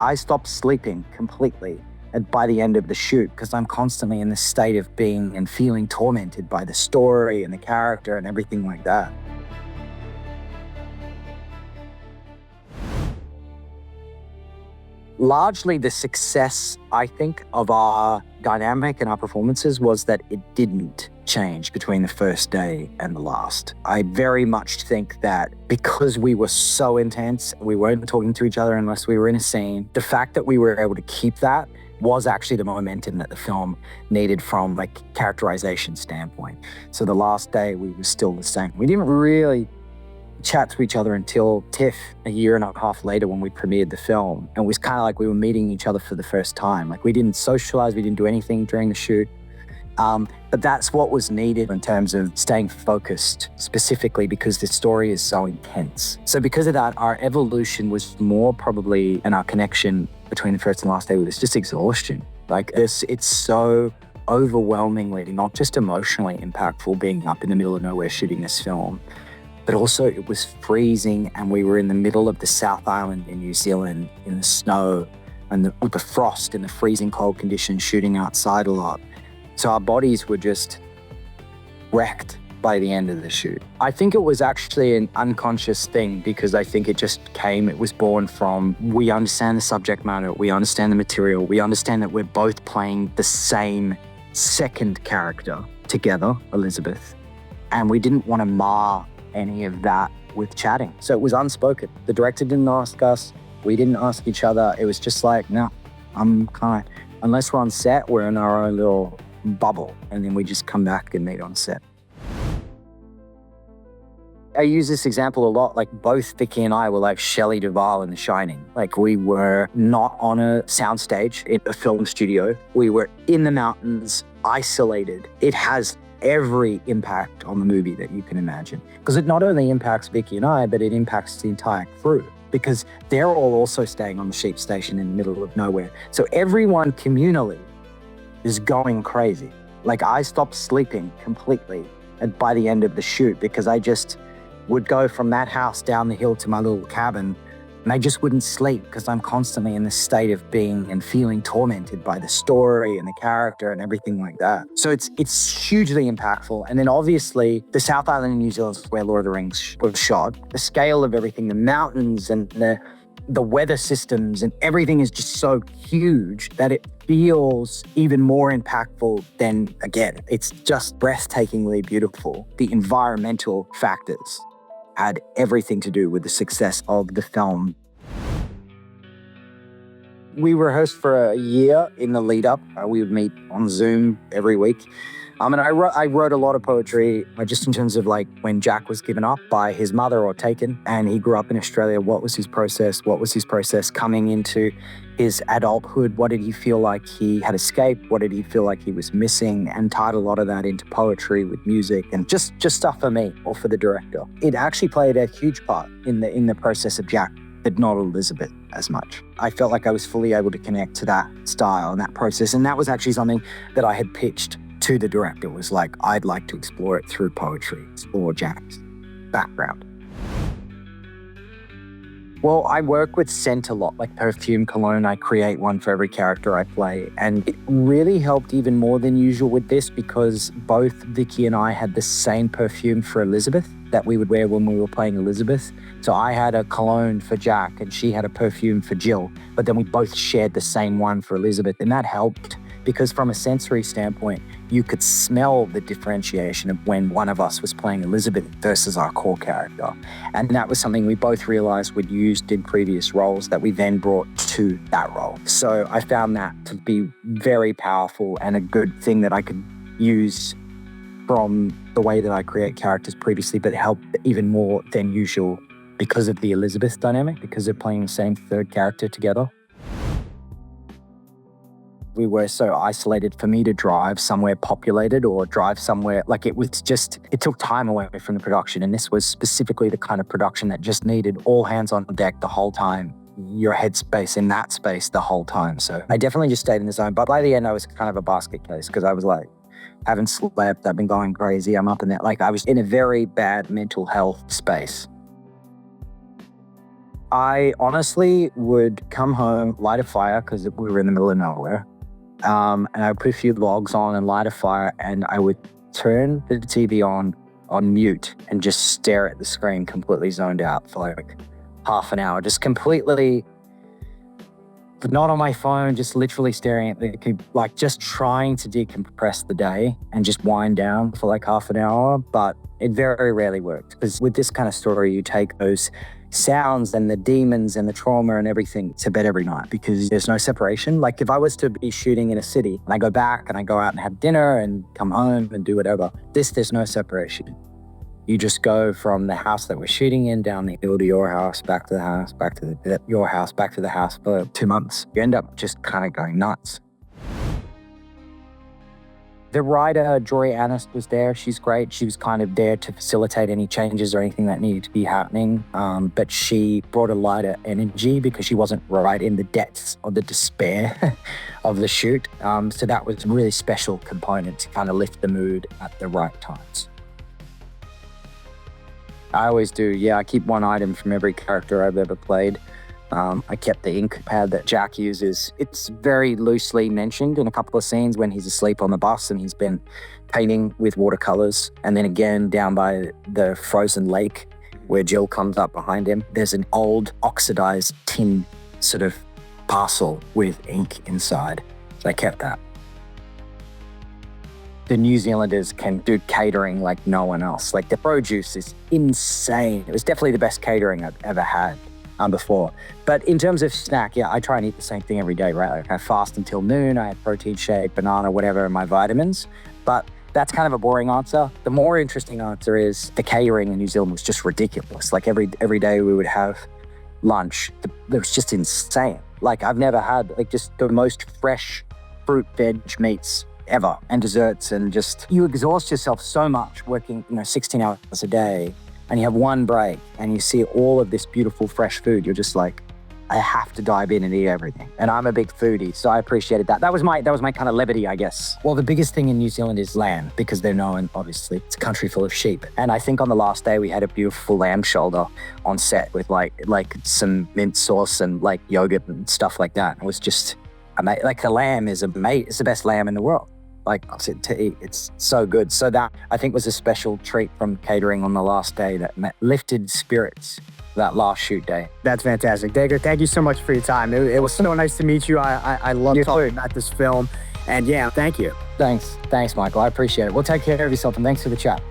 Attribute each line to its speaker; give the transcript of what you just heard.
Speaker 1: I stopped sleeping completely by the end of the shoot because I'm constantly in this state of being and feeling tormented by the story and the character and everything like that. Largely the success, I think, of our dynamic and our performances was that it didn't change between the first day and the last. I very much think that because we were so intense, we weren't talking to each other unless we were in a scene, the fact that we were able to keep that was actually the momentum that the film needed from like characterization standpoint. So the last day we were still the same. We didn't really chat to each other until TIFF a year and a half later when we premiered the film. And it was kind of like we were meeting each other for the first time. Like we didn't socialize, we didn't do anything during the shoot. But that's what was needed in terms of staying focused, specifically because the story is so intense. So because of that, our evolution was more probably, and our connection between the first and last day was just exhaustion. Like this, it's so overwhelmingly, not just emotionally impactful being up in the middle of nowhere shooting this film, but also it was freezing and we were in the middle of the South Island in New Zealand in the snow and with the frost and the freezing cold conditions shooting outside a lot. So our bodies were just wrecked by the end of the shoot. I think it was actually an unconscious thing because I think it was born from, we understand the subject matter, we understand the material, we understand that we're both playing the same second character together, Elizabeth, and we didn't want to mar any of that with chatting. So it was unspoken. The director didn't ask us, we didn't ask each other. It was just like, no, unless we're on set, we're in our own little bubble, and then we just come back and meet on set. I use this example a lot, like both Vicky and I were like Shelley Duvall in The Shining. Like we were not on a soundstage in a film studio. We were in the mountains, isolated. It has every impact on the movie that you can imagine. Because it not only impacts Vicky and I, but it impacts the entire crew. Because they're all also staying on the sheep station in the middle of nowhere. So everyone communally is going crazy. Like I stopped sleeping completely by the end of the shoot because I just would go from that house down the hill to my little cabin and I just wouldn't sleep because I'm constantly in this state of being and feeling tormented by the story and the character and everything like that. So it's hugely impactful. And then obviously the South Island in New Zealand is where Lord of the Rings was shot. The scale of everything, the mountains and the weather systems and everything is just so huge that it feels even more impactful than, again, it's just breathtakingly beautiful. The environmental factors had everything to do with the success of the film. We rehearsed for a year in the lead up. We would meet on Zoom every week. And I wrote a lot of poetry just in terms of like when Jack was given up by his mother or taken and he grew up in Australia, what was his process? What was his process coming into his adulthood? What did he feel like he had escaped? What did he feel like he was missing? And tied a lot of that into poetry with music and just stuff for me or for the director. It actually played a huge part in the process of Jack, but not Elizabeth as much. I felt like I was fully able to connect to that style and that process. And that was actually something that I had pitched to the director, was like, I'd like to explore it through poetry or Jack's background. Well, I work with scent a lot, like perfume, cologne. I create one for every character I play. And it really helped even more than usual with this because both Vicky and I had the same perfume for Elizabeth that we would wear when we were playing Elizabeth. So I had a cologne for Jack and she had a perfume for Jill, but then we both shared the same one for Elizabeth. And that helped because from a sensory standpoint, you could smell the differentiation of when one of us was playing Elizabeth versus our core character. And that was something we both realized we'd used in previous roles that we then brought to that role. So I found that to be very powerful and a good thing that I could use from the way that I create characters previously, but helped even more than usual because of the Elizabeth dynamic, because they're playing the same third character together. We were so isolated for me to drive somewhere populated or drive somewhere, like it took time away from the production. And this was specifically the kind of production that just needed all hands on deck the whole time, your headspace in that space the whole time. So I definitely just stayed in the zone. But by the end, I was kind of a basket case because I was like, haven't slept, I've been going crazy, I'm up in that. Like I was in a very bad mental health space. I honestly would come home, light a fire because we were in the middle of nowhere. And I would put a few logs on and light a fire, and I would turn the TV on mute and just stare at the screen completely zoned out for like half an hour, just completely not on my phone, just literally staring at like just trying to decompress the day and just wind down for like half an hour. But it very rarely worked, because with this kind of story, you take those sounds and the demons and the trauma and everything to bed every night, because there's no separation. Like if I was to be shooting in a city and I go back and I go out and have dinner and come home and do whatever, there's no separation. You just go from the house that we're shooting in down the hill to your house, back to the house, back to your house, back to the house for 2 months. You end up just kind of going nuts. The writer, Jory Annis, was there. She's great. She was kind of there to facilitate any changes or anything that needed to be happening. But she brought a lighter energy because she wasn't right in the depths of the despair of the shoot. So that was a really special component to kind of lift the mood at the right times. I always do, yeah. I keep one item from every character I've ever played. I kept the ink pad that Jack uses. It's very loosely mentioned in a couple of scenes when he's asleep on the bus and he's been painting with watercolors. And then again, down by the frozen lake where Jill comes up behind him, there's an old oxidized tin sort of parcel with ink inside. So I kept that. The New Zealanders can do catering like no one else. Like the produce is insane. It was definitely the best catering I've ever had before. But in terms of snack, yeah, I try and eat the same thing every day, right? Like I fast until noon, I have protein shake, banana, whatever, and my vitamins. But that's kind of a boring answer. The more interesting answer is the catering in New Zealand was just ridiculous. Like every day we would have lunch. It was just insane. Like I've never had like just the most fresh fruit, veg, meats ever, and desserts, and just you exhaust yourself so much working 16 hours a day, and you have one break and you see all of this beautiful fresh food. You're just like, I have to dive in and eat everything. And I'm a big foodie, so I appreciated that. That was my kind of levity, I guess. Well, the biggest thing in New Zealand is lamb, because they're known, obviously, it's a country full of sheep. And I think on the last day we had a beautiful lamb shoulder on set with like some mint sauce and like yogurt and stuff like that. It was just like the lamb is it's the best lamb in the world. Like to eat, it's so good. So that I think was a special treat from catering on the last day that lifted spirits that last shoot day.
Speaker 2: That's fantastic. Dacre, thank you so much for your time. It was so nice to meet you. I love talking about this film. And yeah, thank you.
Speaker 1: Thanks, Michael. I appreciate it. Well, take care of yourself and thanks for the chat.